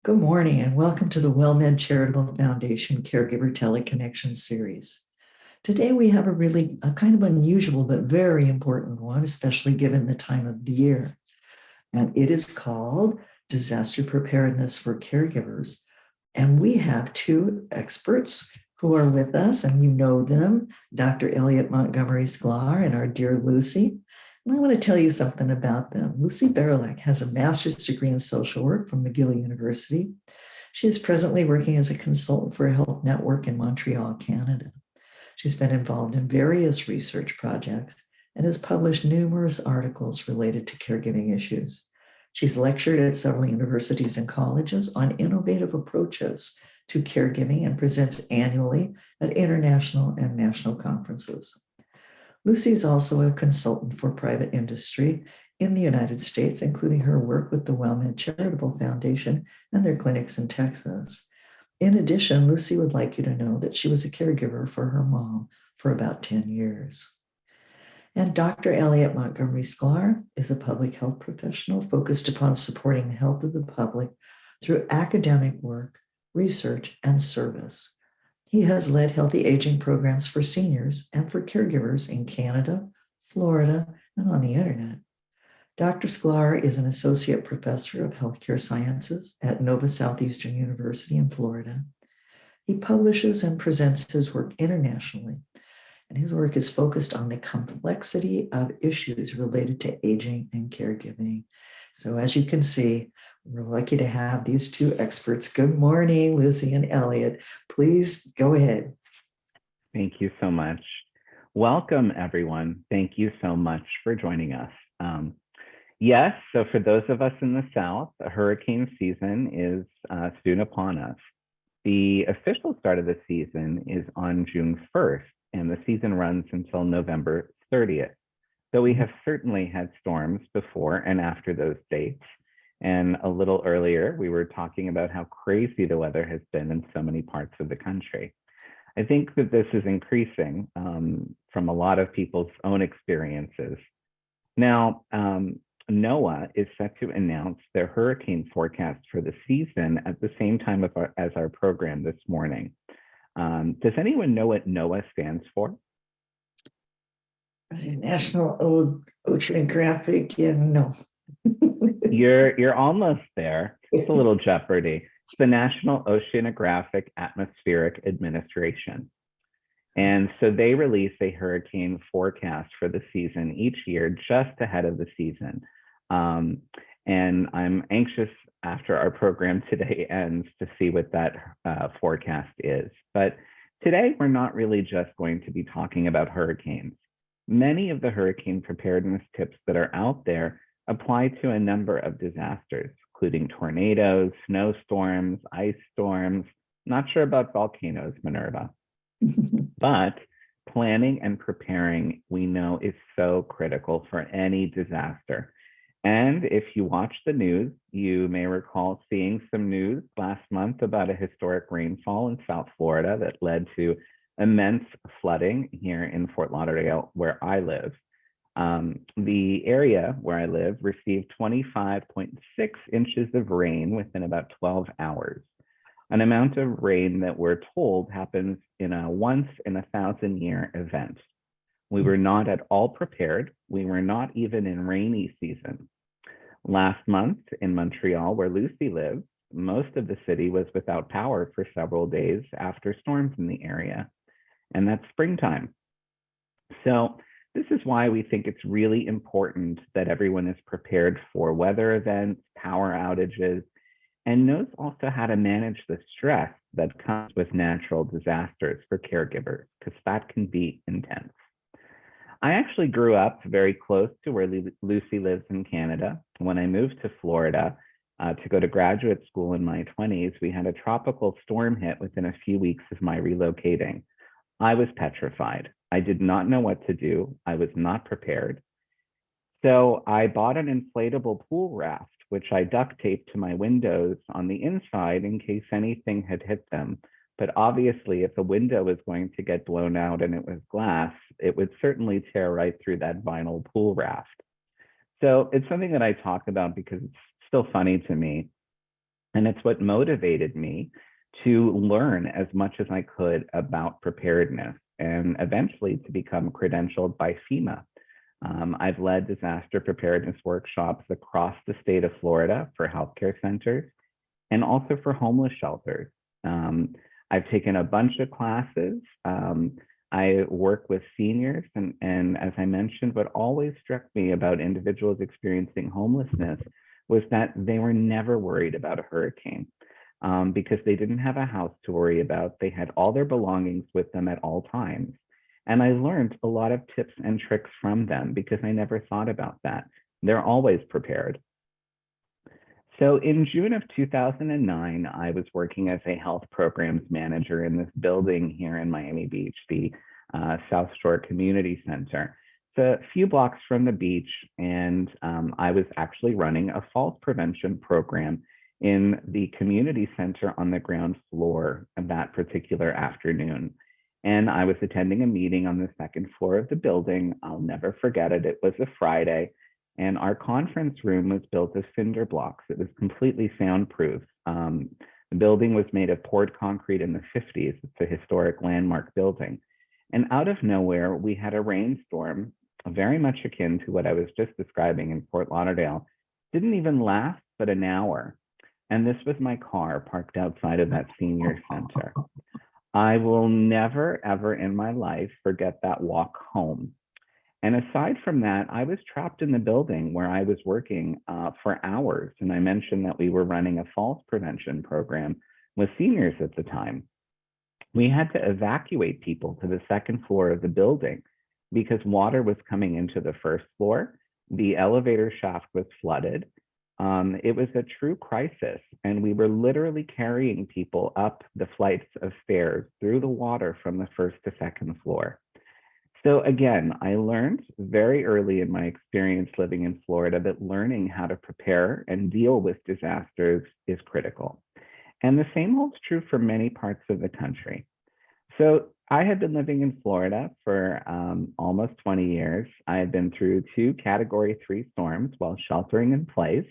Good morning and welcome to the WellMed Charitable Foundation Caregiver Teleconnection Series. Today we have a kind of unusual but very important one, especially given the time of the year. And it is called Disaster Preparedness for Caregivers. And we have two experts who are with us, and you know them, Dr. Elliot Montgomery Sklar and our dear Lucy. And I want to tell you something about them. Lucy Barylak has a master's degree in social work from McGill University. She is presently working as a consultant for a health network in Montreal, Canada. She's been involved in various research projects and has published numerous articles related to caregiving issues. She's lectured at several universities and colleges on innovative approaches to caregiving and presents annually at international and national conferences. Lucy is also a consultant for private industry in the United States, including her work with the WellMed Charitable Foundation and their clinics in Texas. In addition, Lucy would like you to know that she was a caregiver for her mom for about 10 years. And Dr. Elliot Montgomery Sklar is a public health professional focused upon supporting the health of the public through academic work, research, and service. He has led healthy aging programs for seniors and for caregivers in Canada, Florida, and on the internet. Dr. Sklar is an associate professor of healthcare sciences at Nova Southeastern University in Florida. He publishes and presents his work internationally, and his work is focused on the complexity of issues related to aging and caregiving. So as you can see, we're lucky to have these two experts. Good morning, Lucy and Elliot. Please go ahead. Thank you so much. Welcome, everyone. Thank you so much for joining us. Yes, so for those of us in the South, hurricane season is soon upon us. The official start of the season is on June 1st, and the season runs until November 30th. So we have certainly had storms before and after those dates. And a little earlier, we were talking about how crazy the weather has been in so many parts of the country. I think that this is increasing from a lot of people's own experiences. Now, NOAA is set to announce their hurricane forecast for the season at the same time as our program this morning. Does anyone know what NOAA stands for? National Oceanographic, no. You're almost there. It's a little Jeopardy. It's the National Oceanographic Atmospheric Administration. And so they release a hurricane forecast for the season each year, just ahead of the season. And I'm anxious after our program today ends to see what that forecast is. But today, we're not really just going to be talking about hurricanes. Many of the hurricane preparedness tips that are out there apply to a number of disasters, including tornadoes, snowstorms, ice storms. Not sure about volcanoes, Minerva. But planning and preparing, we know, is so critical for any disaster. And if you watch the news, you may recall seeing some news last month about a historic rainfall in South Florida that led to immense flooding here in Fort Lauderdale, where I live. The area where I live received 25.6 inches of rain within about 12 hours. An amount of rain that we're told happens in a once in 1,000-year event. We were not at all prepared. We were not even in rainy season. Last month in Montreal, where Lucy lives, most of the city was without power for several days after storms in the area. And that's springtime. So this is why we think it's really important that everyone is prepared for weather events, power outages, and knows also how to manage the stress that comes with natural disasters for caregivers, because that can be intense. I actually grew up very close to where Lucy lives in Canada. When I moved to Florida to go to graduate school in my 20s, we had a tropical storm hit within a few weeks of my relocating. I was petrified. I did not know what to do. I was not prepared. So I bought an inflatable pool raft, which I duct taped to my windows on the inside in case anything had hit them. But obviously, if a window was going to get blown out and it was glass, it would certainly tear right through that vinyl pool raft. So it's something that I talk about because it's still funny to me. And it's what motivated me to learn as much as I could about preparedness and eventually to become credentialed by FEMA. I've led disaster preparedness workshops across the state of Florida for healthcare centers and also for homeless shelters. I've taken a bunch of classes. I work with seniors, and as I mentioned, what always struck me about individuals experiencing homelessness was that they were never worried about a hurricane because they didn't have a house to worry about. They had all their belongings with them at all times. And I learned a lot of tips and tricks from them because I never thought about that. They're always prepared. So in June of 2009, I was working as a health programs manager in this building here in Miami Beach, the South Shore Community Center. It's a few blocks from the beach, and I was actually running a falls prevention program in the community center on the ground floor of that particular afternoon. And I was attending a meeting on the second floor of the building. I'll never forget it. It was a Friday, and our conference room was built of cinder blocks. It was completely soundproof. The building was made of poured concrete in the 50s. It's a historic landmark building. And out of nowhere, we had a rainstorm very much akin to what I was just describing in Fort Lauderdale. Didn't even last but an hour. And this was my car parked outside of that senior center. I will never, ever in my life forget that walk home. And aside from that, I was trapped in the building where I was working for hours. And I mentioned that we were running a falls prevention program with seniors at the time. We had to evacuate people to the second floor of the building because water was coming into the first floor. The elevator shaft was flooded. It was a true crisis, and we were literally carrying people up the flights of stairs through the water from the first to second floor. So again, I learned very early in my experience living in Florida that learning how to prepare and deal with disasters is critical. And the same holds true for many parts of the country. So I had been living in Florida for almost 20 years. I had been through 2 Category 3 storms while sheltering in place.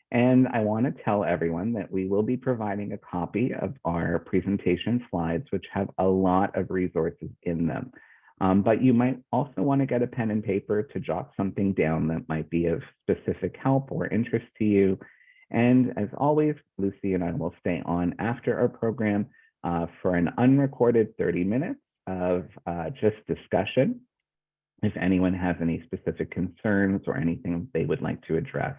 And I want to tell everyone that we will be providing a copy of our presentation slides, which have a lot of resources in them. But you might also want to get a pen and paper to jot something down that might be of specific help or interest to you. And as always, Lucy and I will stay on after our program for an unrecorded 30 minutes of just discussion. If anyone has any specific concerns or anything they would like to address.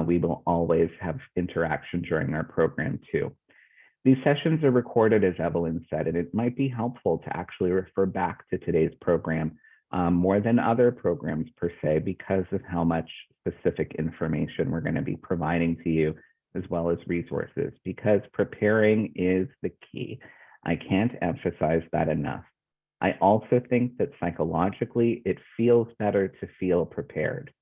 We will always have interaction during our program too. These sessions are recorded, as Evelyn said, and it might be helpful to actually refer back to today's program more than other programs per se, because of how much specific information we're going to be providing to you, as well as resources, because preparing is the key. I can't emphasize that enough. I also think that psychologically, it feels better to feel prepared.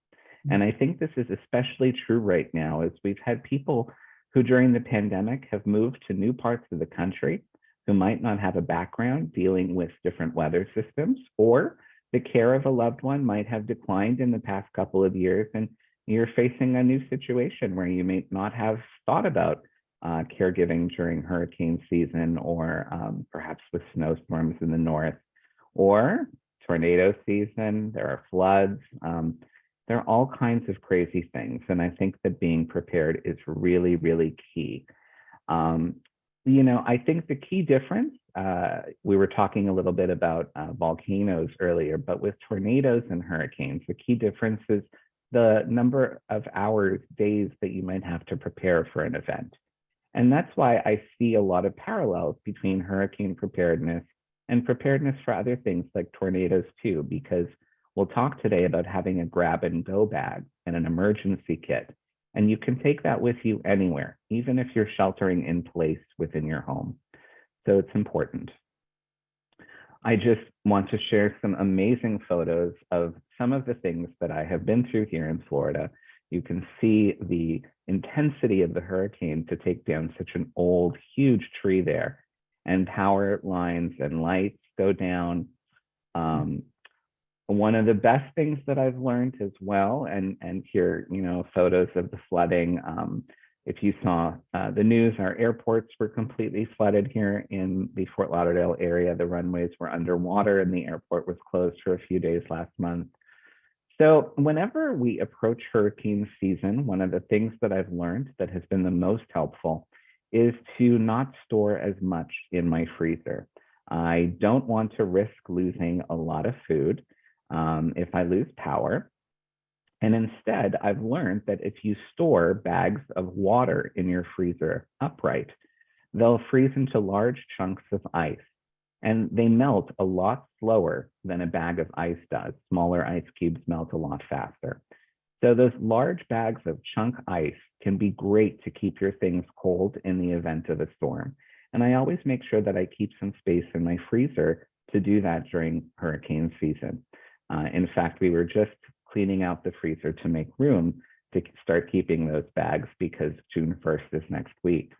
And I think this is especially true right now, as we've had people who during the pandemic have moved to new parts of the country who might not have a background dealing with different weather systems, or the care of a loved one might have declined in the past couple of years, and you're facing a new situation where you may not have thought about caregiving during hurricane season, or perhaps with snowstorms in the north, or tornado season. There are floods. There are all kinds of crazy things. And I think that being prepared is really, really key. I think the key difference, we were talking a little bit about volcanoes earlier, but with tornadoes and hurricanes, the key difference is the number of hours, days that you might have to prepare for an event. And that's why I see a lot of parallels between hurricane preparedness and preparedness for other things like tornadoes too, because we'll talk today about having a grab and go bag and an emergency kit. And you can take that with you anywhere, even if you're sheltering in place within your home. So it's important. I just want to share some amazing photos of some of the things that I have been through here in Florida. You can see the intensity of the hurricane to take down such an old, huge tree there, and power lines and lights go down. One of the best things that I've learned as well, and here, photos of the flooding, If you saw the news, our airports were completely flooded here in the Fort Lauderdale area. The runways were underwater and the airport was closed for a few days last month. So whenever we approach hurricane season, one of the things that I've learned that has been the most helpful is to not store as much in my freezer. I don't want to risk losing a lot of food if I lose power. And instead, I've learned that if you store bags of water in your freezer upright, they'll freeze into large chunks of ice. And they melt a lot slower than a bag of ice does. Smaller ice cubes melt a lot faster. So those large bags of chunk ice can be great to keep your things cold in the event of a storm. And I always make sure that I keep some space in my freezer to do that during hurricane season. In fact, we were just cleaning out the freezer to make room to start keeping those bags because June 1st is next week.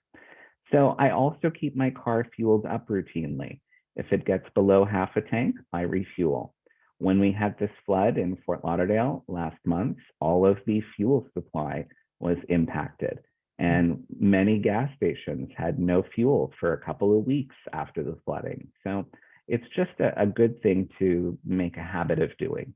So I also keep my car fueled up routinely. If it gets below half a tank, I refuel. When we had this flood in Fort Lauderdale last month, all of the fuel supply was impacted. And many gas stations had no fuel for a couple of weeks after the flooding. So it's just a good thing to make a habit of doing.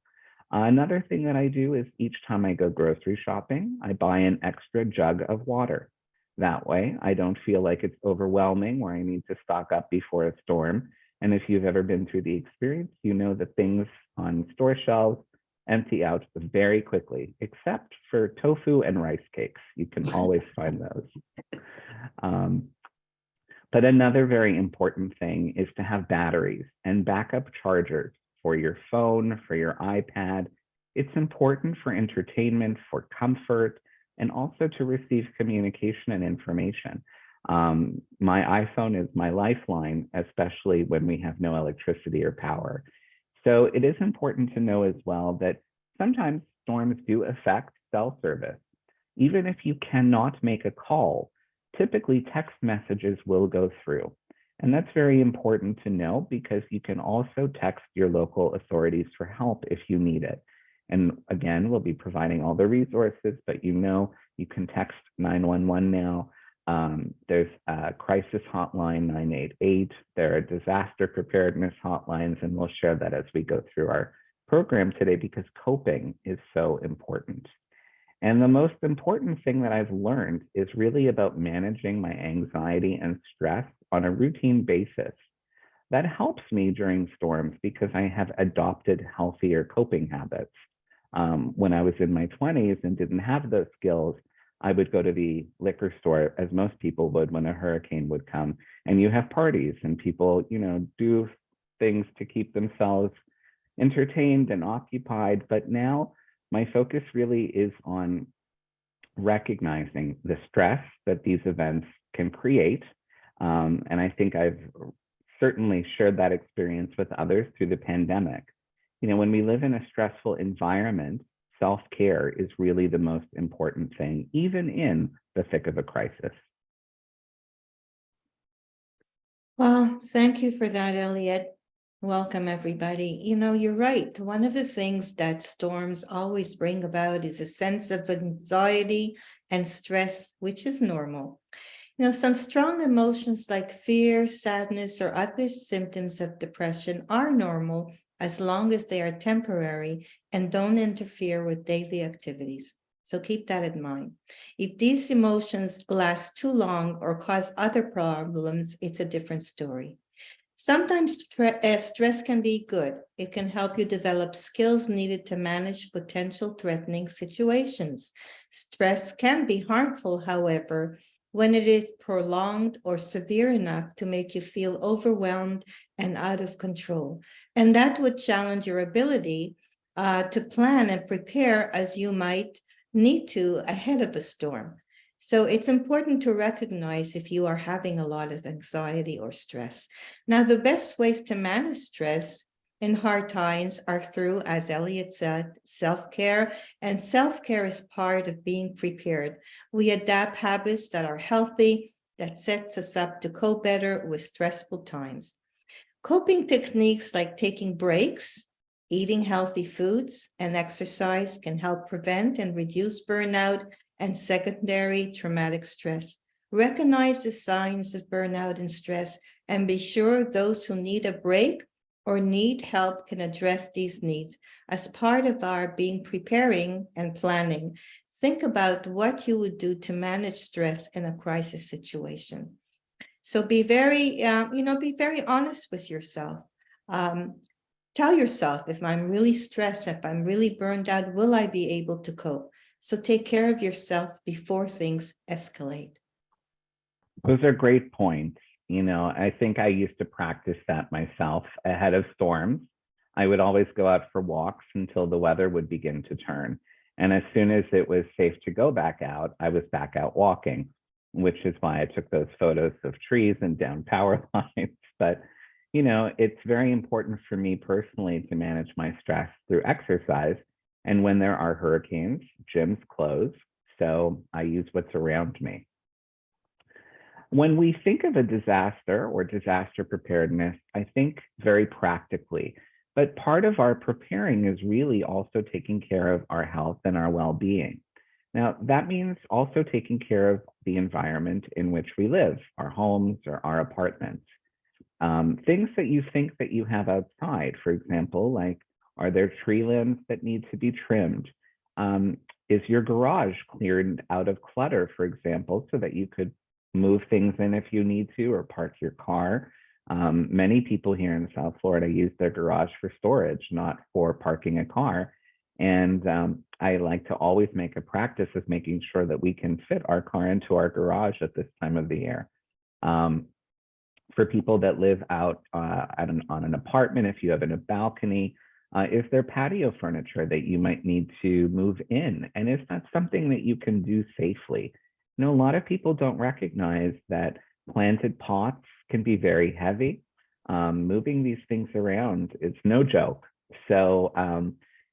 Another thing that I do is each time I go grocery shopping, I buy an extra jug of water. That way, I don't feel like it's overwhelming where I need to stock up before a storm. And if you've ever been through the experience, you know that things on store shelves empty out very quickly, except for tofu and rice cakes. You can always find those. But another very important thing is to have batteries and backup chargers for your phone, for your iPad. It's important for entertainment, for comfort, and also to receive communication and information. My iPhone is my lifeline, especially when we have no electricity or power. So it is important to know as well that sometimes storms do affect cell service. Even if you cannot make a call, typically text messages will go through. And that's very important to know because you can also text your local authorities for help if you need it. And again, we'll be providing all the resources, but you know, you can text 911 now. There's a crisis hotline 988. There are disaster preparedness hotlines, and we'll share that as we go through our program today because coping is so important. And the most important thing that I've learned is really about managing my anxiety and stress on a routine basis. That helps me during storms because I have adopted healthier coping habits. When I was in my 20s and didn't have those skills, I would go to the liquor store, as most people would when a hurricane would come, and you have parties and people, you know, do things to keep themselves entertained and occupied. But now my focus really is on recognizing the stress that these events can create. And I think I've certainly shared that experience with others through the pandemic. You know, when we live in a stressful environment, self-care is really the most important thing, even in the thick of a crisis. Well, thank you for that, Elliot. Welcome, everybody. You know, you're right. One of the things that storms always bring about is a sense of anxiety and stress, which is normal. You know, some strong emotions like fear, sadness, or other symptoms of depression are normal as long as they are temporary and don't interfere with daily activities. So keep that in mind. If these emotions last too long or cause other problems, it's a different story. Sometimes stress can be good. It can help you develop skills needed to manage potential threatening situations. Stress can be harmful, however, when it is prolonged or severe enough to make you feel overwhelmed and out of control. And that would challenge your ability to plan and prepare as you might need to ahead of a storm. So it's important to recognize if you are having a lot of anxiety or stress. Now, the best ways to manage stress in hard times are through, as Elliot said, self-care, and self-care is part of being prepared. We adapt habits that are healthy, that sets us up to cope better with stressful times. Coping techniques like taking breaks, eating healthy foods, and exercise can help prevent and reduce burnout and secondary traumatic stress. Recognize the signs of burnout and stress, and be sure those who need a break or need help can address these needs. As part of our preparing and planning, think about what you would do to manage stress in a crisis situation. So be very, be very honest with yourself. Tell yourself, if I'm really stressed, if I'm really burned out, will I be able to cope? So take care of yourself before things escalate. Those are great points. I think I used to practice that myself ahead of storms. I would always go out for walks until the weather would begin to turn. And as soon as it was safe to go back out, I was back out walking, which is why I took those photos of trees and down power lines. But, it's very important for me personally to manage my stress through exercise. And when there are hurricanes, gyms close. So I use what's around me. When we think of a disaster or disaster preparedness, I think very practically, but part of our preparing is really also taking care of our health and our well-being. Now, that means also taking care of the environment in which we live, our homes or our apartments. Things that you think that you have outside, for example, like, are there tree limbs that need to be trimmed? Is your garage cleared out of clutter, for example, so that you could move things in if you need to, or park your car? Many people here in South Florida use their garage for storage, not for parking a car. And I like to always make a practice of making sure that we can fit our car into our garage at this time of the year. For people that live out on an apartment, if you have a balcony, is there patio furniture that you might need to move in? And is that something that you can do safely? A lot of people don't recognize that planted pots can be very heavy. Moving these things around, it's no joke. So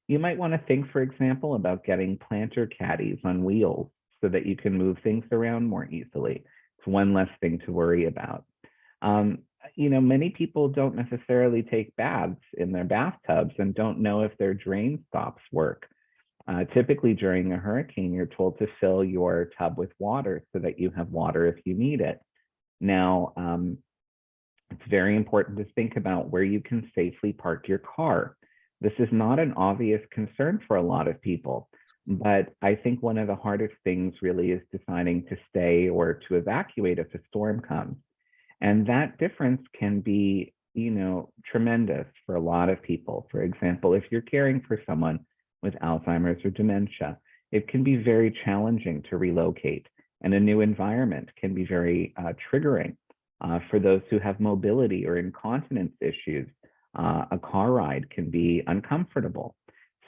you might want to think, for example, about getting planter caddies on wheels so that you can move things around more easily. It's one less thing to worry about. Many people don't necessarily take baths in their bathtubs and don't know if their drain stops work. Typically during a hurricane, you're told to fill your tub with water so that you have water if you need it. Now, it's very important to think about where you can safely park your car. This is not an obvious concern for a lot of people, but I think one of the hardest things really is deciding to stay or to evacuate if a storm comes. And that difference can be, tremendous for a lot of people. For example, if you're caring for someone with Alzheimer's or dementia, it can be very challenging to relocate, and a new environment can be very triggering. For those who have mobility or incontinence issues, a car ride can be uncomfortable.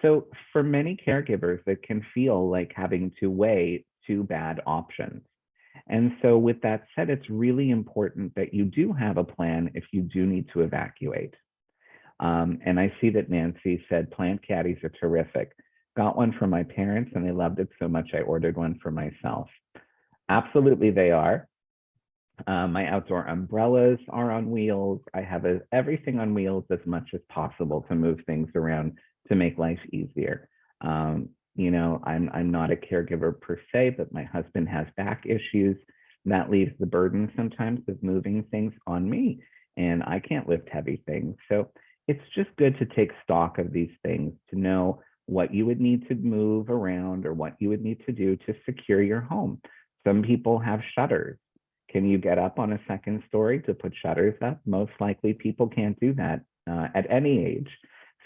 So for many caregivers, it can feel like having to weigh two bad options. And so with that said, it's really important that you do have a plan if you do need to evacuate. And I see that Nancy said plant caddies are terrific. Got one for my parents and they loved it so much I ordered one for myself. Absolutely they are. My outdoor umbrellas are on wheels. I have everything on wheels as much as possible to move things around to make life easier. I'm not a caregiver per se, but my husband has back issues. That leaves the burden sometimes of moving things on me, and I can't lift heavy things. So it's just good to take stock of these things, to know what you would need to move around or what you would need to do to secure your home. Some people have shutters. Can you get up on a second story to put shutters up? Most likely people can't do that at any age.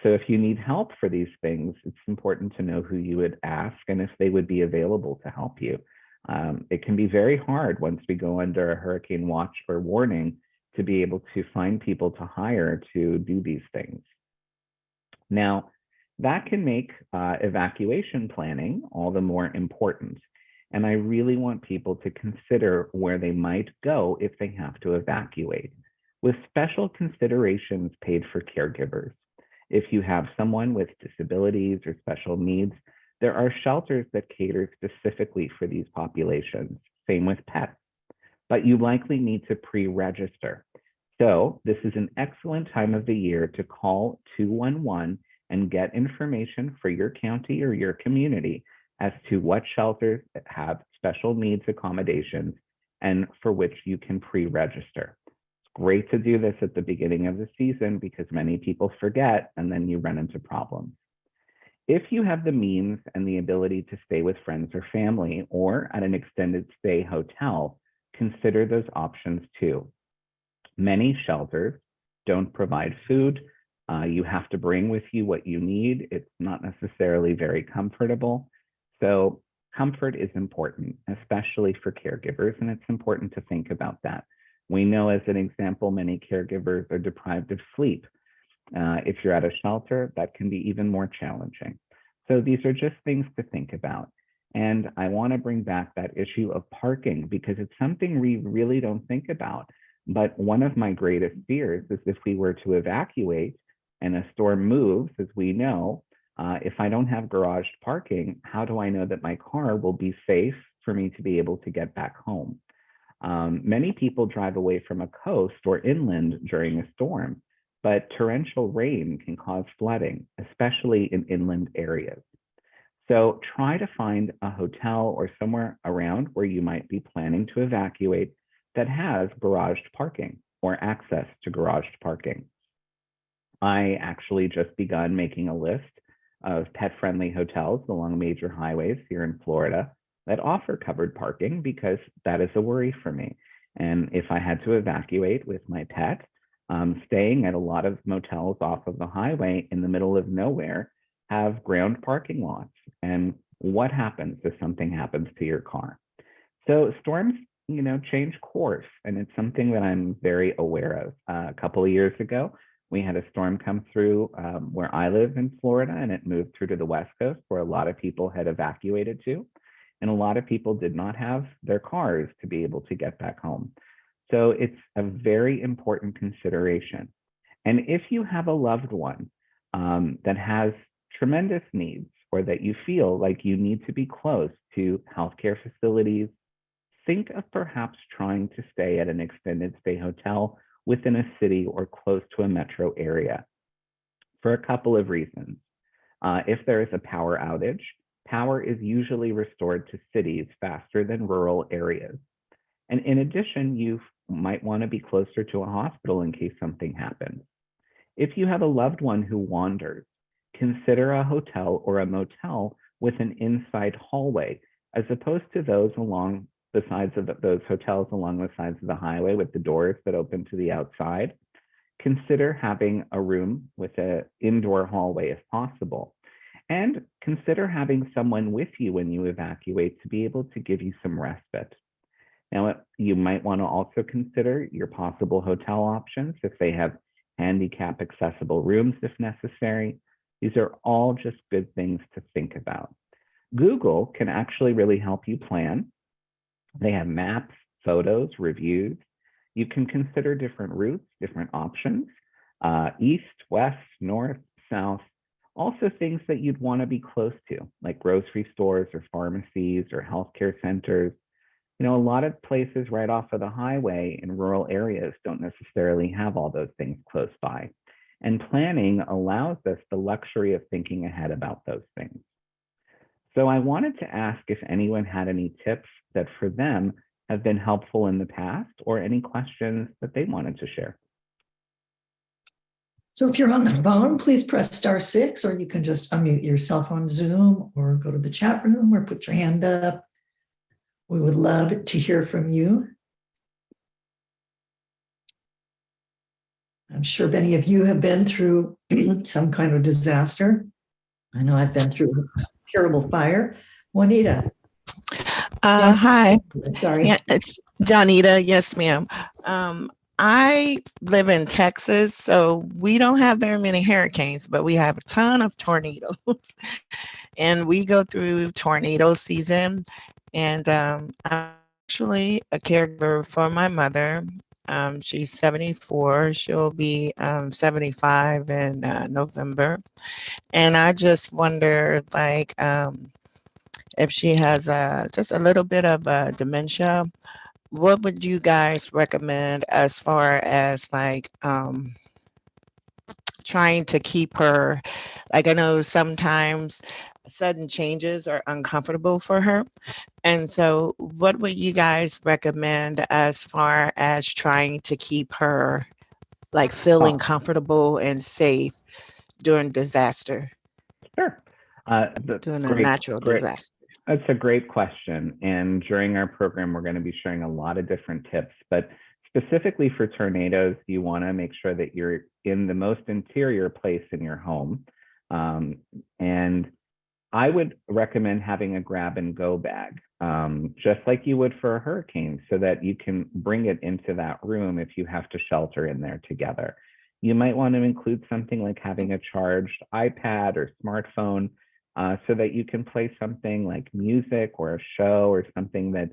So if you need help for these things, it's important to know who you would ask and if they would be available to help you. It can be very hard once we go under a hurricane watch or warning to be able to find people to hire to do these things. Now, that can make evacuation planning all the more important. And I really want people to consider where they might go if they have to evacuate, with special considerations paid for caregivers. If you have someone with disabilities or special needs, there are shelters that cater specifically for these populations, same with pets, but you likely need to pre-register. So this is an excellent time of the year to call 211 and get information for your county or your community as to what shelters have special needs accommodations and for which you can pre-register. It's great to do this at the beginning of the season because many people forget and then you run into problems. If you have the means and the ability to stay with friends or family or at an extended stay hotel, consider those options too. Many shelters don't provide food. You have to bring with you what you need. It's not necessarily very comfortable. So comfort is important, especially for caregivers, and it's important to think about that. We know, as an example, many caregivers are deprived of sleep. If you're at a shelter, that can be even more challenging. So these are just things to think about. And I want to bring back that issue of parking because it's something we really don't think about. But one of my greatest fears is if we were to evacuate and a storm moves, as we know, if I don't have garaged parking, how do I know that my car will be safe for me to be able to get back home? Many people drive away from a coast or inland during a storm, but torrential rain can cause flooding, especially in inland areas. So try to find a hotel or somewhere around where you might be planning to evacuate that has garaged parking or access to garaged parking. I actually just begun making a list of pet-friendly hotels along major highways here in Florida that offer covered parking because that is a worry for me. And if I had to evacuate with my pet, staying at a lot of motels off of the highway in the middle of nowhere have ground parking lots. And what happens if something happens to your car? So storms, change course. And it's something that I'm very aware of. A couple of years ago, we had a storm come through where I live in Florida, and it moved through to the West Coast where a lot of people had evacuated to. And a lot of people did not have their cars to be able to get back home. So it's a very important consideration. And if you have a loved one that has tremendous needs or that you feel like you need to be close to healthcare facilities, think of perhaps trying to stay at an extended stay hotel within a city or close to a metro area for a couple of reasons. If there is a power outage, power is usually restored to cities faster than rural areas. And in addition, you might want to be closer to a hospital in case something happens. If you have a loved one who wanders, consider a hotel or a motel with an inside hallway, as opposed to those along the sides of those hotels along the sides of the highway with the doors that open to the outside. Consider having a room with an indoor hallway if possible. And consider having someone with you when you evacuate to be able to give you some respite. Now, you might want to also consider your possible hotel options if they have handicap accessible rooms if necessary. These are all just good things to think about. Google can actually really help you plan. They have maps, photos, reviews. You can consider different routes, different options, east, west, north, south, also things that you'd want to be close to, like grocery stores or pharmacies or healthcare centers. A lot of places right off of the highway in rural areas don't necessarily have all those things close by. And planning allows us the luxury of thinking ahead about those things. So I wanted to ask if anyone had any tips that for them have been helpful in the past or any questions that they wanted to share. So if you're on the phone, please press *6, or you can just unmute yourself on Zoom or go to the chat room or put your hand up. We would love to hear from you. I'm sure many of you have been through some kind of disaster. I know I've been through a terrible fire. Juanita. Hi. Sorry. Yeah, it's Janita. Yes, ma'am. I live in Texas, so we don't have very many hurricanes, but we have a ton of tornadoes. And we go through tornado season. And I'm actually a caregiver for my mother. She's 74. She'll be 75 in November. And I just wonder, if she has just a little bit of dementia, what would you guys recommend as far as trying to keep her? I know sometimes sudden changes are uncomfortable for her. And so, what would you guys recommend as far as trying to keep her like feeling comfortable and safe during disaster, Sure. That's during a great, natural great. disaster? That's a great question. And during our program, we're going to be sharing a lot of different tips, but specifically for tornadoes, you want to make sure that you're in the most interior place in your home. And I would recommend having a grab and go bag, just like you would for a hurricane, so that you can bring it into that room if you have to shelter in there together. You might want to include something like having a charged iPad or smartphone, so that you can play something like music or a show or something that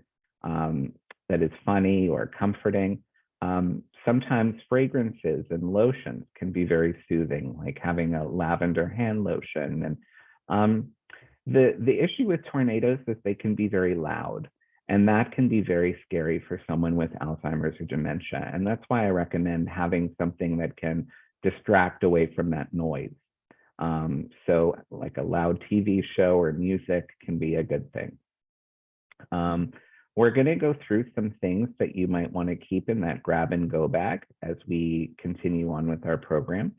that is funny or comforting. Sometimes fragrances and lotions can be very soothing, like having a lavender hand lotion. And the issue with tornadoes is they can be very loud, and that can be very scary for someone with Alzheimer's or dementia. And that's why I recommend having something that can distract away from that noise. So like a loud TV show or music can be a good thing. We're going to go through some things that you might want to keep in that grab and go bag as we continue on with our program.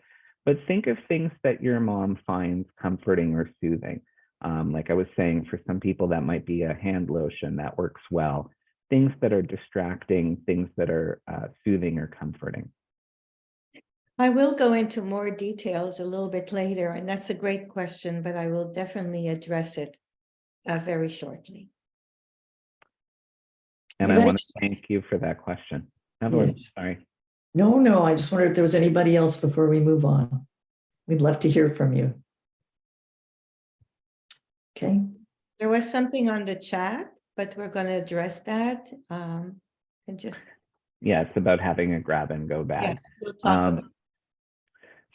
But think of things that your mom finds comforting or soothing. Like I was saying, for some people that might be a hand lotion that works well. Things that are distracting, things that are soothing or comforting. I will go into more details a little bit later, and that's a great question, but I will definitely address it very shortly. And I Anybody want to else? thank you for that question. Evelyn, Yes. sorry. No, I just wondered if there was anybody else before we move on. We'd love to hear from you. Okay. There was something on the chat, but we're going to address that. And just Yeah, it's about having a grab and go bag. yes, we'll talk about.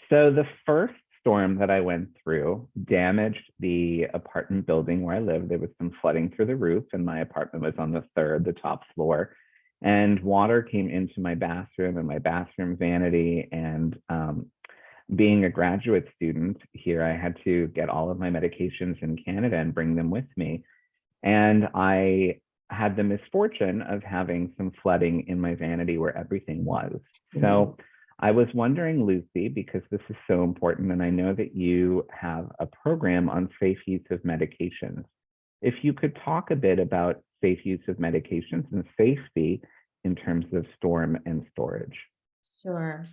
So the first storm that I went through damaged the apartment building where I lived. There was some flooding through the roof, and my apartment was on the top floor. And water came into my bathroom and my bathroom vanity. And being a graduate student here, I had to get all of my medications in Canada and bring them with me. And I had the misfortune of having some flooding in my vanity where everything was. So I was wondering, Lucy, because this is so important, and I know that you have a program on safe use of medications. If you could talk a bit about safe use of medications and safety in terms of storm and storage. Sure.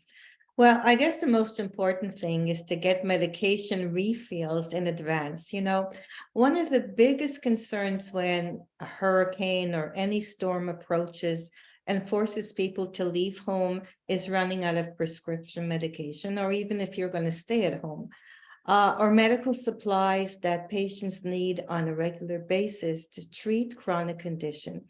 Well, I guess the most important thing is to get medication refills in advance. You know, one of the biggest concerns when a hurricane or any storm approaches and forces people to leave home is running out of prescription medication, or even if you're going to stay at home, or medical supplies that patients need on a regular basis to treat chronic condition.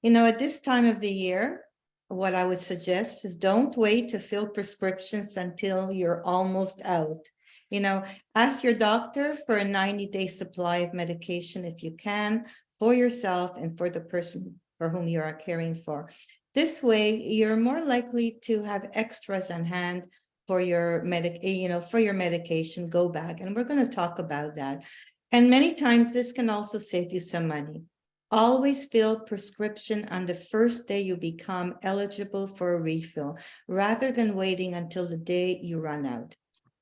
You know, at this time of the year, what I would suggest is don't wait to fill prescriptions until you're almost out. You know, ask your doctor for a 90-day supply of medication if you can, for yourself and for the person for whom you are caring for. This way, you're more likely to have extras on hand for your medication go bag. And we're going to talk about that. And many times this can also save you some money. Always fill prescription on the first day you become eligible for a refill, rather than waiting until the day you run out.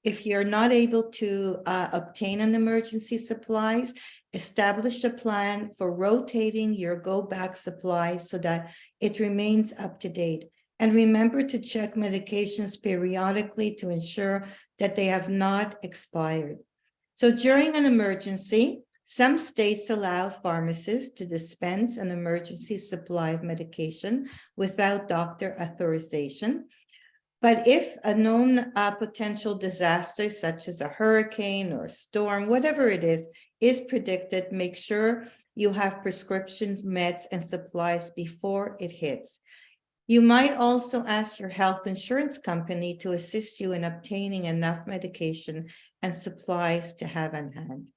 If you're not able to obtain an emergency supplies, establish a plan for rotating your go back supplies so that it remains up to date. And remember to check medications periodically to ensure that they have not expired. So during an emergency, some states allow pharmacists to dispense an emergency supply of medication without doctor authorization. But if a known potential disaster, such as a hurricane or a storm, whatever it is predicted, make sure you have prescriptions, meds, and supplies before it hits. You might also ask your health insurance company to assist you in obtaining enough medication and supplies to have on hand.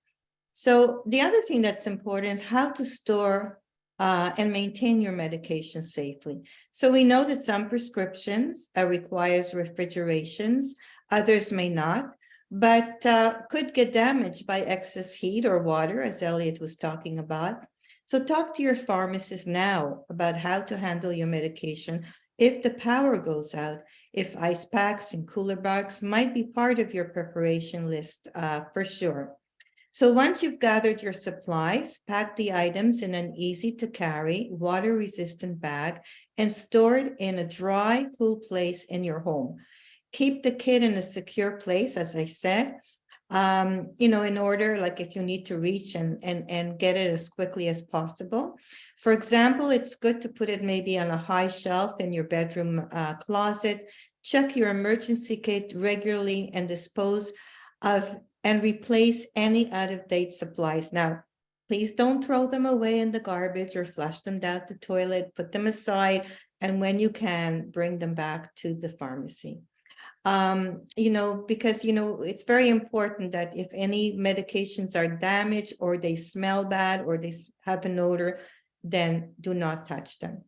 So the other thing that's important is how to store and maintain your medication safely. So we know that some prescriptions requires refrigerations, others may not. but could get damaged by excess heat or water, as Elliot was talking about. So talk to your pharmacist now about how to handle your medication if the power goes out, if ice packs and cooler bags might be part of your preparation list for sure. So once you've gathered your supplies, pack the items in an easy to carry, water resistant bag and store it in a dry, cool place in your home. Keep the kit in a secure place, as I said, in order, like if you need to reach and get it as quickly as possible. For example, it's good to put it maybe on a high shelf in your bedroom closet. Check your emergency kit regularly and dispose of and replace any out-of-date supplies. Now, please don't throw them away in the garbage or flush them down the toilet. Put them aside, and when you can, bring them back to the pharmacy. Because it's very important that if any medications are damaged or they smell bad or they have an odor, then do not touch them.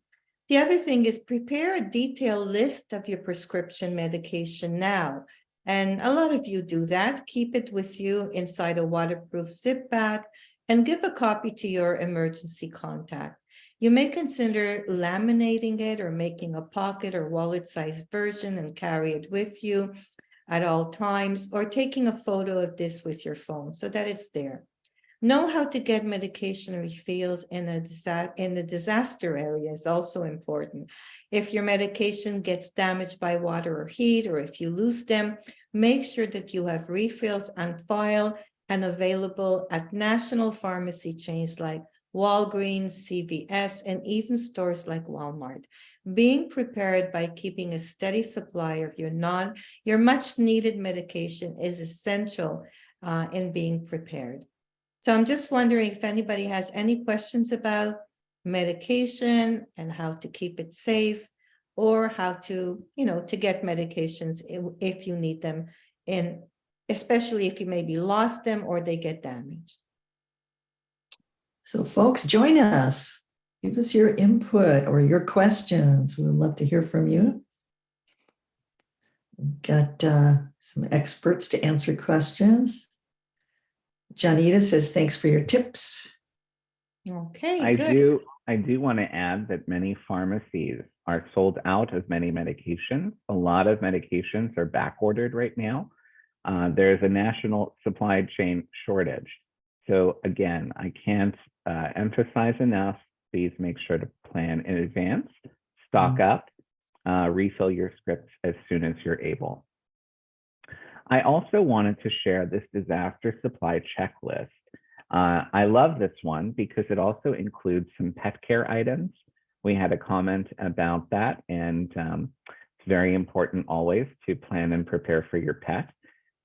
The other thing is prepare a detailed list of your prescription medication now. And a lot of you do that. Keep it with you inside a waterproof zip bag and give a copy to your emergency contact. You may consider laminating it or making a pocket or wallet-sized version and carry it with you at all times, or taking a photo of this with your phone so that it's there. Know how to get medication refills in the disaster area is also important. If your medication gets damaged by water or heat, or if you lose them, make sure that you have refills on file and available at national pharmacy chains like Walgreens, CVS, and even stores like Walmart. Being prepared by keeping a steady supply of your much needed medication is essential in being prepared. So I'm just wondering if anybody has any questions about medication and how to keep it safe, or how to get medications if you need them, especially if you maybe lost them or they get damaged. So folks, join us. Give us your input or your questions. We'd love to hear from you. We've got some experts to answer questions. Janita says, thanks for your tips. Okay, I do want to add that many pharmacies are sold out of many medications. A lot of medications are back ordered right now. There's a national supply chain shortage. So again, I can't emphasize enough, please make sure to plan in advance, stock up, refill your scripts as soon as you're able. I also wanted to share this disaster supply checklist. I love this one because it also includes some pet care items. We had a comment about that, and it's very important always to plan and prepare for your pet.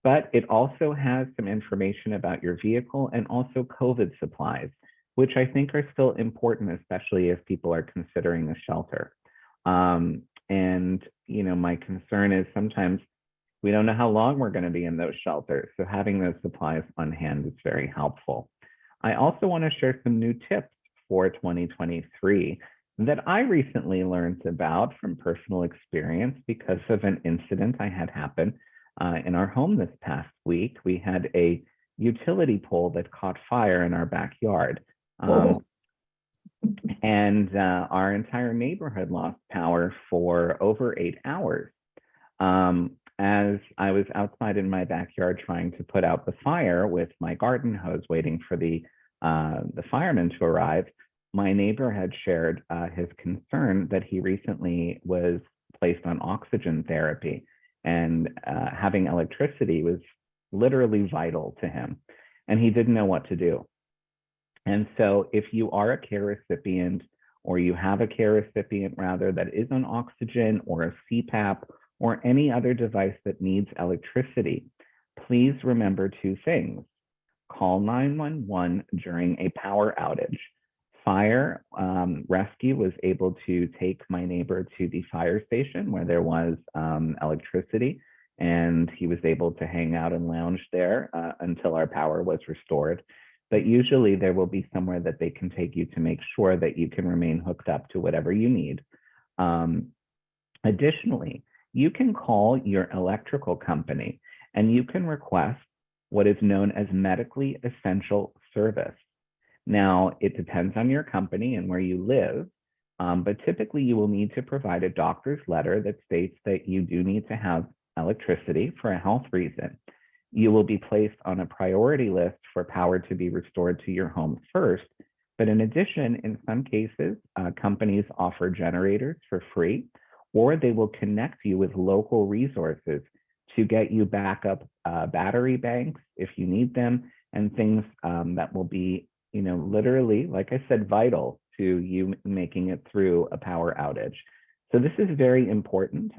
But it also has some information about your vehicle and also COVID supplies, which I think are still important, especially if people are considering a shelter. And my concern is sometimes we don't know how long we're going to be in those shelters. So having those supplies on hand is very helpful. I also want to share some new tips for 2023 that I recently learned about from personal experience because of an incident I had happen in our home this past week. We had a utility pole that caught fire in our backyard. And our entire neighborhood lost power for over 8 hours. As I was outside in my backyard trying to put out the fire with my garden hose, waiting for the firemen to arrive, my neighbor had shared his concern that he recently was placed on oxygen therapy, and having electricity was literally vital to him, and he didn't know what to do. And so if you are a care recipient, or you have a care recipient rather that is on oxygen or a CPAP or any other device that needs electricity, please remember 2 things. Call 911 during a power outage. Fire rescue was able to take my neighbor to the fire station where there was electricity, and he was able to hang out and lounge there until our power was restored. But usually there will be somewhere that they can take you to make sure that you can remain hooked up to whatever you need. Additionally, you can call your electrical company and you can request what is known as medically essential service. Now, it depends on your company and where you live, but typically you will need to provide a doctor's letter that states that you do need to have electricity for a health reason. You will be placed on a priority list for power to be restored to your home first. But in addition, in some cases, companies offer generators for free, or they will connect you with local resources to get you backup battery banks if you need them, and things that will be, literally, like I said, vital to you making it through a power outage. So this is very important.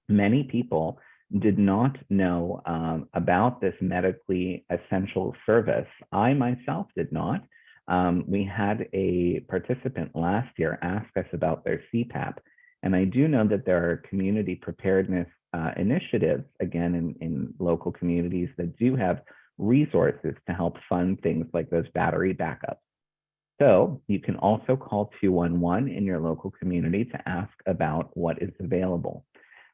Many people did not know about this medically essential service. I myself did not. We had a participant last year ask us about their CPAP, and I do know that there are community preparedness initiatives, again, in local communities that do have resources to help fund things like those battery backups. So you can also call 211 in your local community to ask about what is available.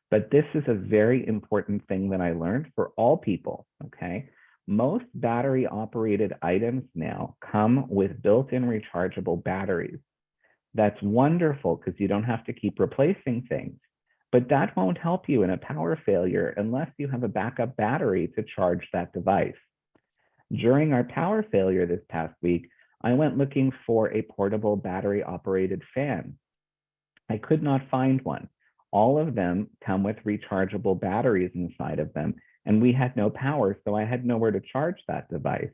But this is a very important thing that I learned for all people, okay? Most battery operated items now come with built-in rechargeable batteries. That's wonderful because you don't have to keep replacing things, but that won't help you in a power failure unless you have a backup battery to charge that device. During our power failure this past week, I went looking for a portable battery operated fan. I could not find one. All of them come with rechargeable batteries inside of them, and we had no power, so I had nowhere to charge that device.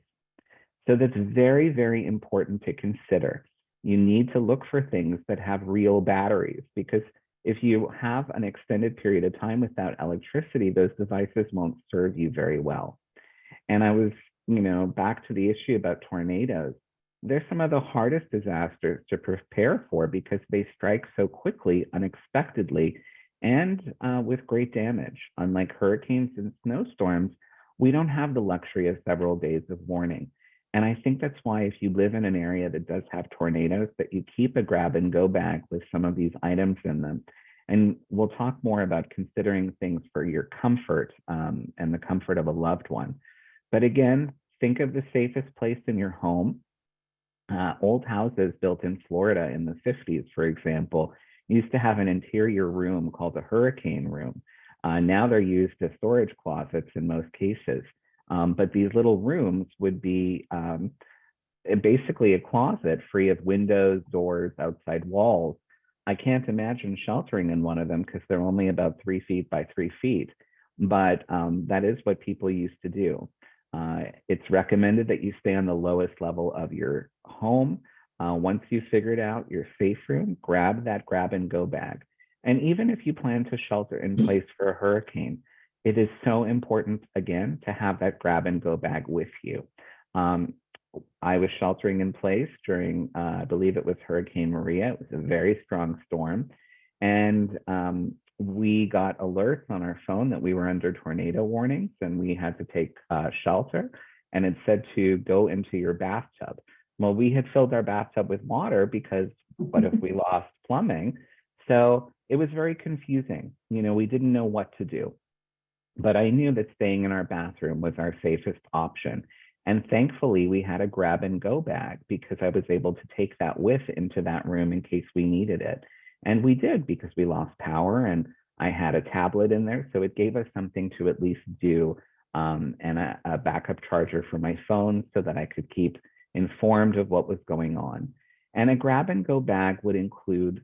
So that's very, very important to consider. You need to look for things that have real batteries, because if you have an extended period of time without electricity, those devices won't serve you very well. And I was, back to the issue about tornadoes. They're some of the hardest disasters to prepare for because they strike so quickly, unexpectedly, and with great damage. Unlike hurricanes and snowstorms, we don't have the luxury of several days of warning. And I think that's why if you live in an area that does have tornadoes, that you keep a grab and go bag with some of these items in them. And we'll talk more about considering things for your comfort and the comfort of a loved one. But again, think of the safest place in your home. Old houses built in Florida in the 50s, for example, used to have an interior room called a hurricane room. Now they're used as storage closets in most cases. But these little rooms would be basically a closet free of windows, doors, outside walls. I can't imagine sheltering in one of them because they're only about 3 feet by 3 feet. But that is what people used to do. It's recommended that you stay on the lowest level of your home. Once you've figured out your safe room, grab that grab and go bag. And even if you plan to shelter in place for a hurricane, it is so important, again, to have that grab and go bag with you. I was sheltering in place during, I believe it was Hurricane Maria. It was a very strong storm. And we got alerts on our phone that we were under tornado warnings and we had to take shelter. And it said to go into your bathtub. Well, we had filled our bathtub with water because what if we lost plumbing? So it was very confusing. We didn't know what to do. But I knew that staying in our bathroom was our safest option. And thankfully, we had a grab and go bag because I was able to take that with into that room in case we needed it. And we did because we lost power and I had a tablet in there. So it gave us something to at least do and a backup charger for my phone so that I could keep informed of what was going on. And a grab and go bag would include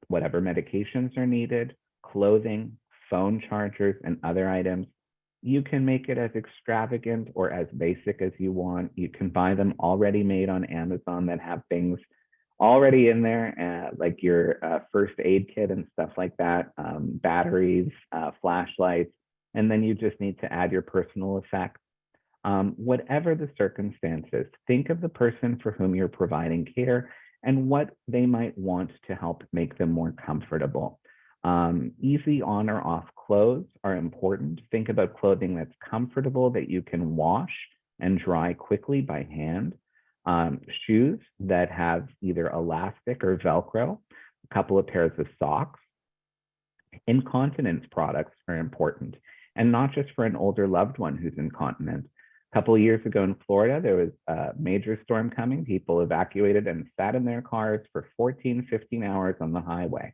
whatever medications are needed, clothing, phone chargers, and other items. You can make it as extravagant or as basic as you want. You can buy them already made on Amazon that have things already in there, like your first aid kit and stuff like that, batteries, flashlights, and then you just need to add your personal effects. Whatever the circumstances, think of the person for whom you're providing care and what they might want to help make them more comfortable. Easy on or off clothes are important. Think about clothing that's comfortable, that you can wash and dry quickly by hand. Shoes that have either elastic or Velcro, a couple of pairs of socks. Incontinence products are important. and not just for an older loved one who's incontinent. A couple of years ago in Florida, there was a major storm coming. People evacuated and sat in their cars for 14, 15 hours on the highway.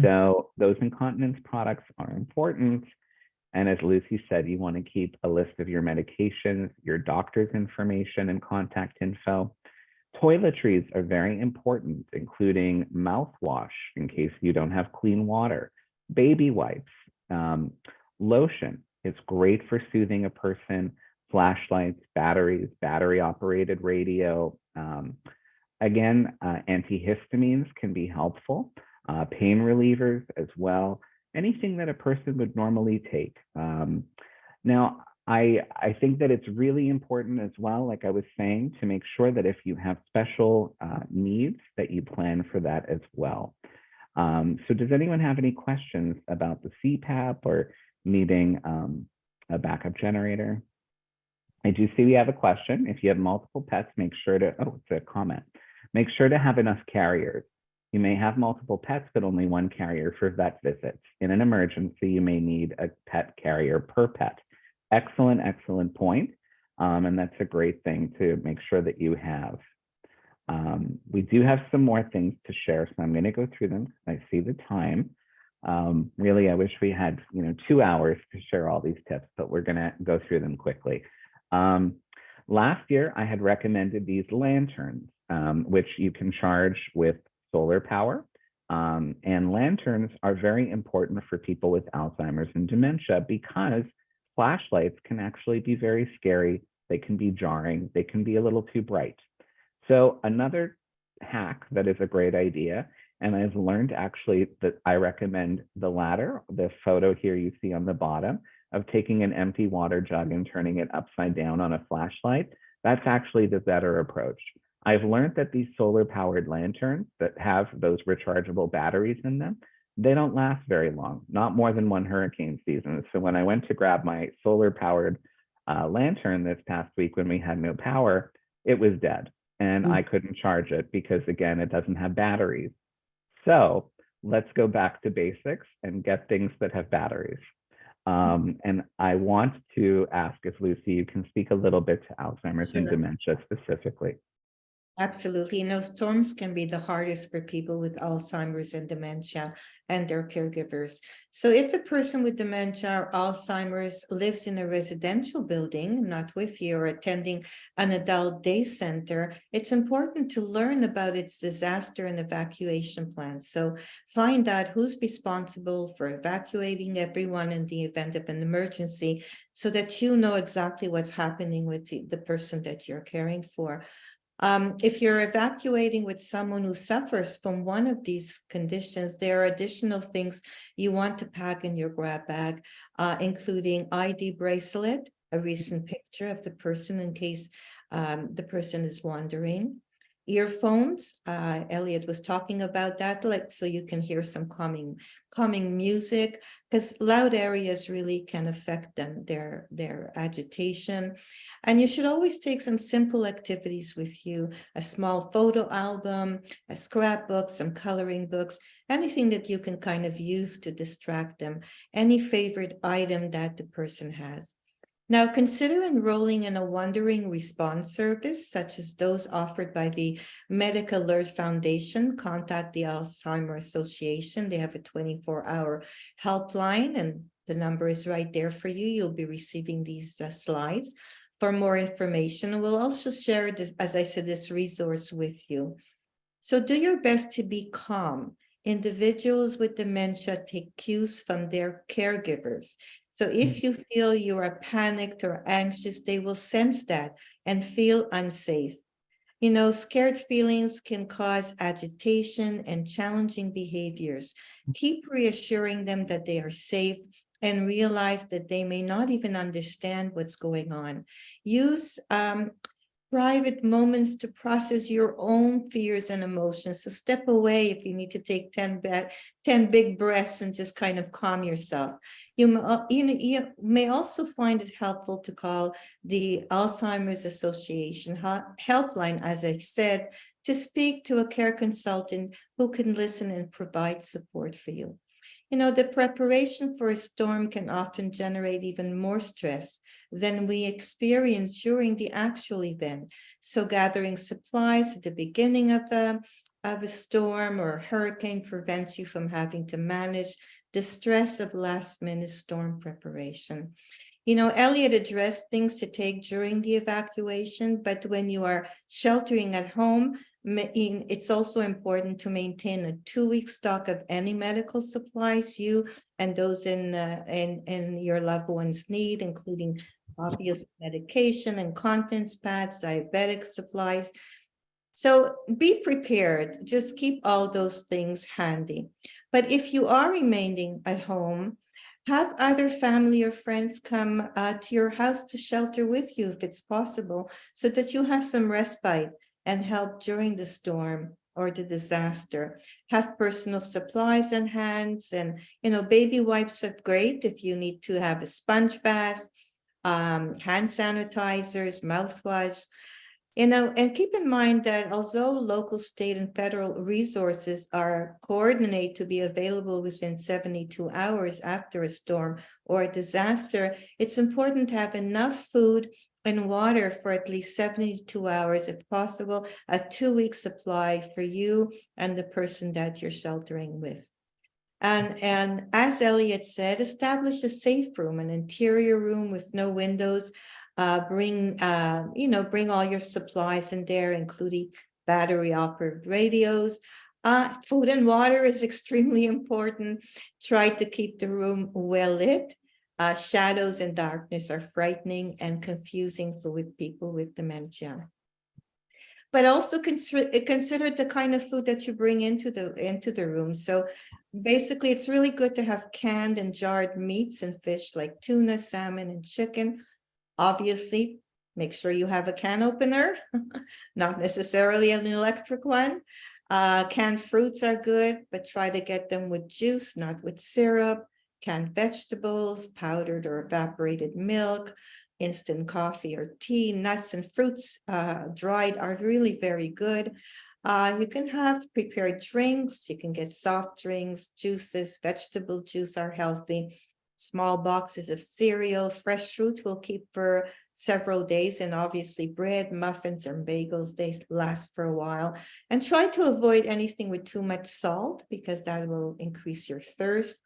So those incontinence products are important. And as Lucy said, you want to keep a list of your medications, your doctor's information and contact info. Toiletries are very important, including mouthwash in case you don't have clean water, baby wipes, lotion. It's great for soothing a person, flashlights, batteries, battery-operated radio. Again, antihistamines can be helpful, pain relievers as well, anything that a person would normally take. Now, I think that it's really important as well, like I was saying, to make sure that if you have special needs, that you plan for that as well. So does anyone have any questions about the CPAP or needing a backup generator? I do see we have a question. If you have multiple pets, make sure to, oh, it's a comment. Make sure to have enough carriers. You may have multiple pets, but only one carrier for vet visits. In an emergency, you may need a pet carrier per pet. Excellent, excellent point. And that's a great thing to make sure that you have. We do have some more things to share, so I'm going to go through them. I see the time. Really, I wish we had 2 hours to share all these tips, but we're going to go through them quickly. Last year, I had recommended these lanterns, which you can charge with solar power. And lanterns are very important for people with Alzheimer's and dementia because flashlights can actually be very scary. They can be jarring. They can be a little too bright. So another hack that is a great idea, and I've learned actually that I recommend the latter, the photo here you see on the bottom, of taking an empty water jug and turning it upside down on a flashlight. That's actually the better approach. I've learned that these solar powered lanterns that have those rechargeable batteries in them, they don't last very long, not more than one hurricane season. So when I went to grab my solar powered lantern this past week when we had no power, it was dead and I couldn't charge it because again, it doesn't have batteries. So let's go back to basics and get things that have batteries. And I want to ask if Lucy, you can speak a little bit to Alzheimer's and dementia specifically. Absolutely. Storms can be the hardest for people with Alzheimer's and dementia and their caregivers. So if the person with dementia or Alzheimer's lives in a residential building, not with you, or attending an adult day center, it's important to learn about its disaster and evacuation plans. So find out who's responsible for evacuating everyone in the event of an emergency so that you know exactly what's happening with the person that you're caring for. If you're evacuating with someone who suffers from one of these conditions, there are additional things you want to pack in your grab bag, including ID bracelet, a recent picture of the person in case the person is wandering. Earphones, Elliot was talking about that, so you can hear some calming music, because loud areas really can affect them, their agitation. And you should always take some simple activities with you, a small photo album, a scrapbook, some coloring books, anything that you can kind of use to distract them, any favorite item that the person has. Now, consider enrolling in a wandering response service, such as those offered by the Medical Alert Foundation. Contact the Alzheimer Association. They have a 24-hour helpline, and the number is right there for you. You'll be receiving these slides for more information. We'll also share this, as I said, this resource with you. So do your best to be calm. Individuals with dementia take cues from their caregivers. So if you feel you are panicked or anxious, they will sense that and feel unsafe. Scared feelings can cause agitation and challenging behaviors. Keep reassuring them that they are safe and realize that they may not even understand what's going on. Use private moments to process your own fears and emotions. So step away if you need to take 10 big breaths and just kind of calm yourself. You may also find it helpful to call the Alzheimer's Association helpline, as I said, to speak to a care consultant who can listen and provide support for you. The preparation for a storm can often generate even more stress than we experience during the actual event. So gathering supplies at the beginning of a storm or a hurricane prevents you from having to manage the stress of last-minute storm preparation. Elliot addressed things to take during the evacuation, but when you are sheltering at home, it's also important to maintain a 2-week stock of any medical supplies you and those in your loved ones need, including obvious medication, incontinence pads, diabetic supplies. So be prepared. Just keep all those things handy. But if you are remaining at home, have other family or friends come to your house to shelter with you if it's possible, so that you have some respite and help during the storm or the disaster. Have personal supplies in hands, and baby wipes are great if you need to have a sponge bath, hand sanitizers, mouthwash. And keep in mind that although local, state, and federal resources are coordinated to be available within 72 hours after a storm or a disaster, it's important to have enough food and water for at least 72 hours, if possible, a 2-week supply for you and the person that you're sheltering with. And as Elliot said, establish a safe room, an interior room with no windows. Bring all your supplies in there, including battery-operated radios. Food and water is extremely important. Try to keep the room well lit. Shadows and darkness are frightening and confusing with people with dementia. But also consider the kind of food that you bring into the room. So basically, it's really good to have canned and jarred meats and fish like tuna, salmon, and chicken. Obviously, make sure you have a can opener, not necessarily an electric one. Canned fruits are good, but try to get them with juice, not with syrup. Canned vegetables, powdered or evaporated milk, instant coffee or tea, nuts and fruits dried are really very good. You can have prepared drinks. You can get soft drinks, juices, vegetable juice are healthy. Small boxes of cereal, fresh fruit will keep for several days, and obviously bread, muffins, and bagels, they last for a while. And try to avoid anything with too much salt, because that will increase your thirst.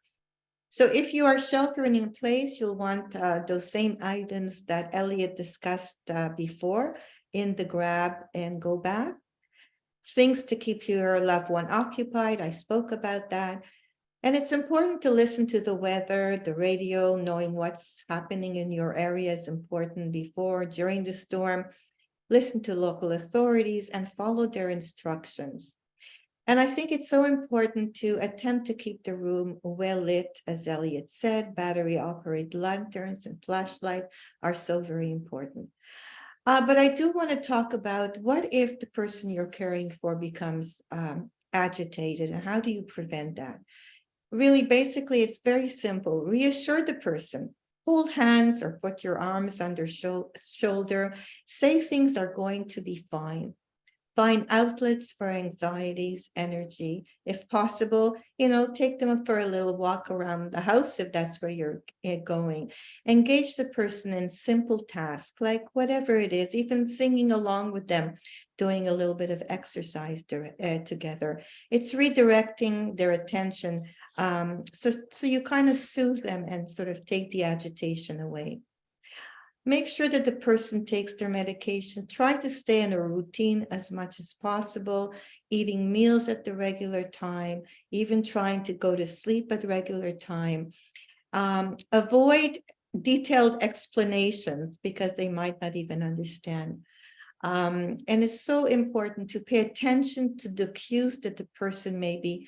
So if you are sheltering in place, you'll want those same items that Elliot discussed before in the grab and go bag. Things to keep your loved one occupied, I spoke about that. And it's important to listen to the weather, the radio. Knowing what's happening in your area is important before, during the storm. Listen to local authorities and follow their instructions. And I think it's so important to attempt to keep the room well lit. As Elliot said, battery-operated lanterns and flashlight are so very important. But I do want to talk about, what if the person you're caring for becomes agitated, and how do you prevent that? Really, basically, it's very simple. Reassure the person. Hold hands or put your arms on their shoulder. Say things are going to be fine. Find outlets for anxieties, energy. If possible, take them for a little walk around the house if that's where you're going. Engage the person in simple tasks, like whatever it is, even singing along with them, doing a little bit of exercise together. It's redirecting their attention. So you kind of soothe them and sort of take the agitation away. Make sure that the person takes their medication. Try to stay in a routine as much as possible, eating meals at the regular time, even trying to go to sleep at regular time. Avoid detailed explanations, because they might not even understand. And it's so important to pay attention to the cues that the person may be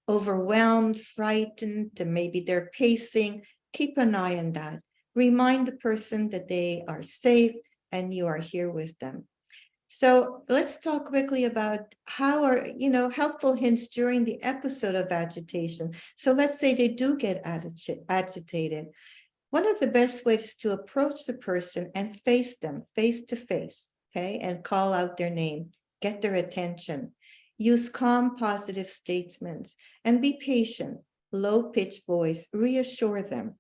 overwhelmed, frightened, and maybe they're pacing. Keep an eye on that. Remind the person that they are safe and you are here with them. So let's talk quickly about how are, helpful hints during the episode of agitation. So let's say they do get agitated. One of the best ways is to approach the person and face them face to face, okay? And call out their name, get their attention. Use calm, positive statements, and be patient. low-pitched voice, reassure them.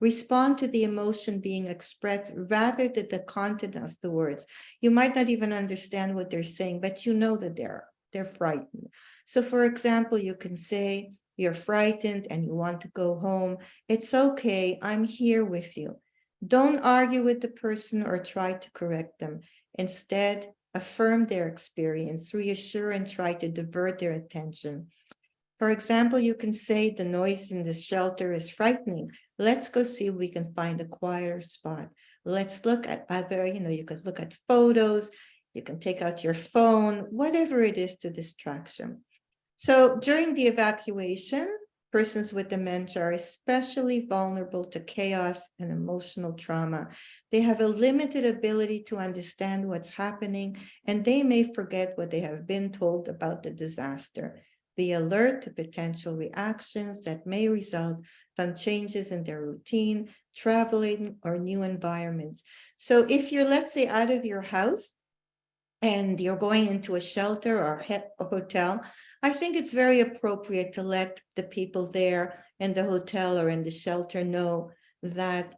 Respond to the emotion being expressed rather than the content of the words. You might not even understand what they're saying, but you know that they're frightened. So for example, you can say, you're frightened and you want to go home. It's okay, I'm here with you. Don't argue with the person or try to correct them. Instead, affirm their experience, reassure and try to divert their attention. For example, you can say the noise in the shelter is frightening. Let's go see if we can find a quieter spot. Let's look at other, you could look at photos, you can take out your phone, whatever it is to distraction. So during the evacuation, persons with dementia are especially vulnerable to chaos and emotional trauma. They have a limited ability to understand what's happening, and they may forget what they have been told about the disaster. Be alert to potential reactions that may result from changes in their routine, traveling, or new environments. So if you're, let's say, out of your house and you're going into a shelter or a hotel, I think it's very appropriate to let the people there in the hotel or in the shelter know that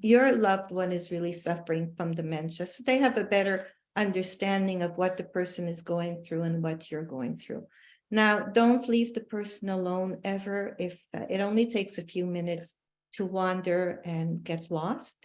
your loved one is really suffering from dementia. So they have a better understanding of what the person is going through and what you're going through. Now, don't leave the person alone ever. If it only takes a few minutes to wander and get lost.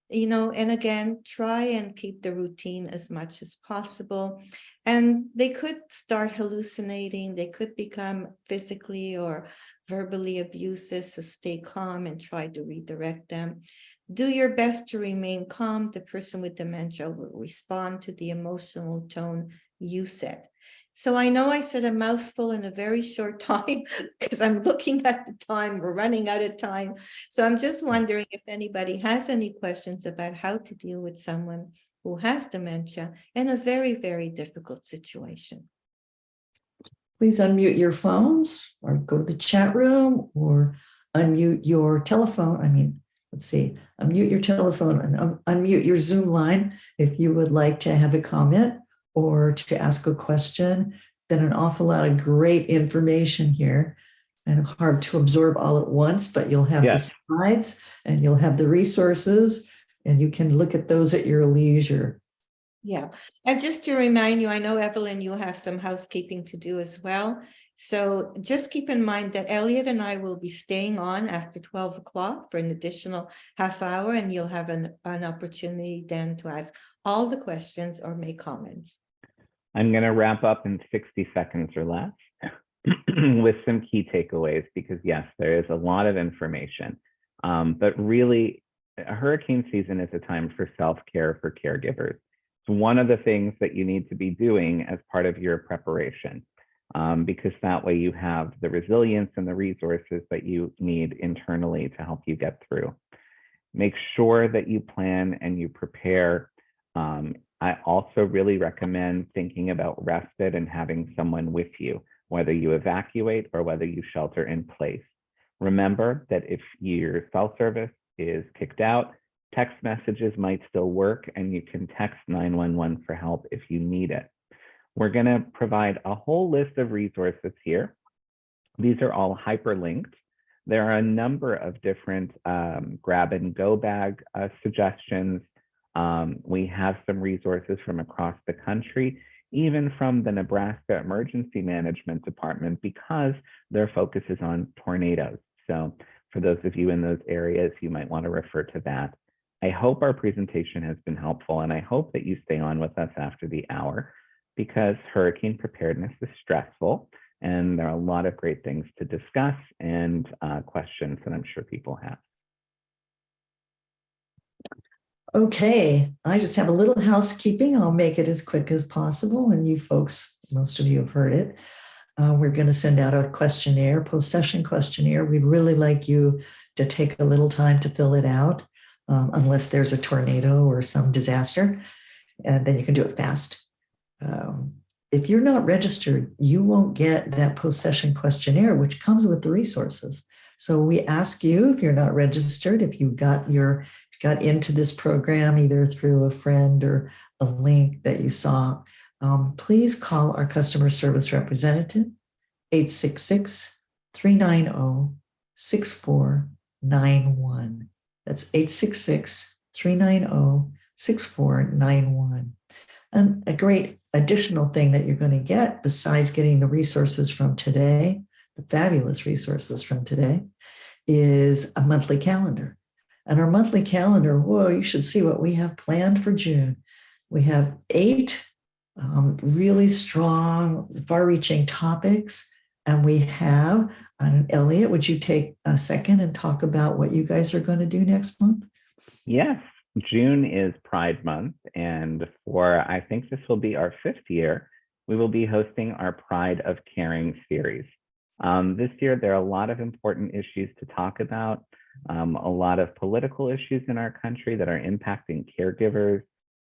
And again, try and keep the routine as much as possible. And they could start hallucinating. They could become physically or verbally abusive. So stay calm and try to redirect them. Do your best to remain calm. The person with dementia will respond to the emotional tone you set. So I know I said a mouthful in a very short time because I'm looking at the time. We're running out of time. So I'm just wondering if anybody has any questions about how to deal with someone who has dementia in a very, very difficult situation. Please unmute your phones or go to the chat room or unmute your telephone. Unmute your telephone and unmute your Zoom line if you would like to have a comment or to ask a question. Been an awful lot of great information here and hard to absorb all at once, but you'll have the slides and you'll have the resources and you can look at those at your leisure. Yeah, and just to remind you, I know, Evelyn, you have some housekeeping to do as well. So just keep in mind that Elliot and I will be staying on after 12 o'clock for an additional half hour, and you'll have an opportunity then to ask all the questions or make comments. I'm going to wrap up in 60 seconds or less with some key takeaways, because yes, there is a lot of information, but really a hurricane season is a time for self-care for caregivers. It's one of the things that you need to be doing as part of your preparation, because that way you have the resilience and the resources that you need internally to help you get through. Make sure that you plan and you prepare. I also really recommend thinking about respite and having someone with you, whether you evacuate or whether you shelter in place. Remember that if your cell service is kicked out, text messages might still work and you can text 911 for help if you need it. We're going to provide a whole list of resources here. These are all hyperlinked. There are a number of different grab and go bag suggestions. We have some resources from across the country, even from the Nebraska Emergency Management Department, because their focus is on tornadoes. So for those of you in those areas, you might want to refer to that. I hope our presentation has been helpful, and I hope that you stay on with us after the hour, because hurricane preparedness is stressful, and there are a lot of great things to discuss and questions that I'm sure people have. Okay, I just have a little housekeeping. I'll make it as quick as possible. And you folks, most of you have heard it. We're going to send out a questionnaire, post-session questionnaire. We'd really like you to take a little time to fill it out, unless there's a tornado or some disaster, and then you can do it fast. If you're not registered, you won't get that post-session questionnaire, which comes with the resources. So we ask you, if you're not registered, if you got into this program either through a friend or a link that you saw, please call our customer service representative, 866-333-3777. 866-390-6491. That's 866-390-6491. And a great additional thing that you're going to get, besides getting the resources from today, the fabulous resources from today, is a monthly calendar. And our monthly calendar, whoa, you should see what we have planned for June. We have 8 really strong, far-reaching topics. And we have, Elliot, would you take a second and talk about what you guys are going to do next month? Yes, June is Pride Month. And I think this will be our 5th year, we will be hosting our Pride of Caring series. This year, there are a lot of important issues to talk about, a lot of political issues in our country that are impacting caregivers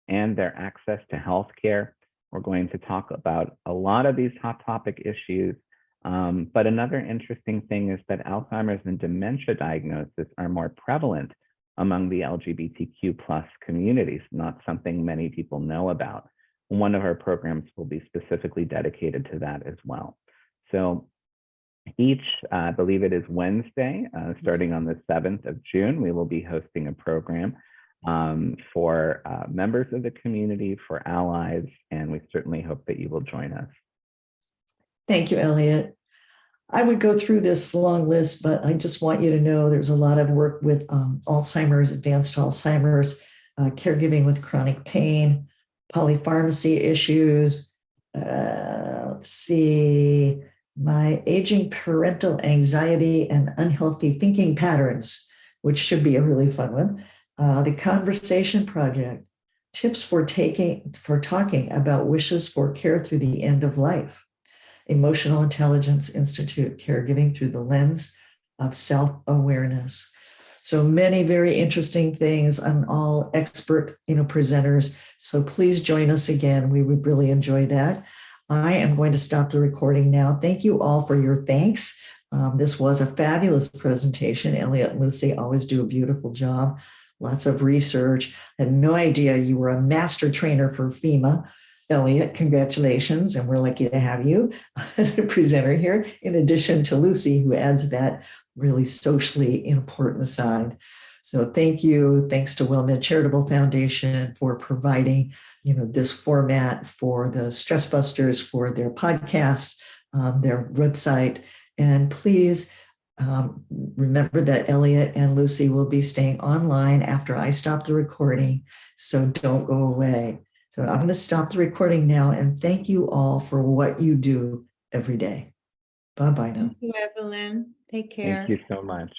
and their access to healthcare. We're going to talk about a lot of these hot topic issues. But another interesting thing is that Alzheimer's and dementia diagnosis are more prevalent among the LGBTQ+ communities, not something many people know about. One of our programs will be specifically dedicated to that as well. So each, I believe it is Wednesday, starting on the 7th of June, we will be hosting a program for members of the community, for allies, and we certainly hope that you will join us. Thank you, Elliot. I would go through this long list, but I just want you to know there's a lot of work with Alzheimer's, advanced Alzheimer's, caregiving with chronic pain, polypharmacy issues. Let's see, my aging parental anxiety and unhealthy thinking patterns, which should be a really fun one. The Conversation Project, tips for talking about wishes for care through the end of life. Emotional Intelligence Institute, caregiving through the lens of self-awareness. So many very interesting things and all expert, presenters. So please join us again. We would really enjoy that. I am going to stop the recording now. Thank you all for your thanks. This was a fabulous presentation. Elliot and Lucy always do a beautiful job. Lots of research. I had no idea you were a master trainer for FEMA. Elliot, congratulations, and we're lucky to have you as a presenter here, in addition to Lucy, who adds that really socially important side. So thank you. Thanks to WellMed Charitable Foundation for providing, this format for the Stress Busters, for their podcasts, their website. And please remember that Elliot and Lucy will be staying online after I stop the recording, so don't go away. So I'm going to stop the recording now, and thank you all for what you do every day. Bye-bye now. Thank you, Evelyn. Take care. Thank you so much.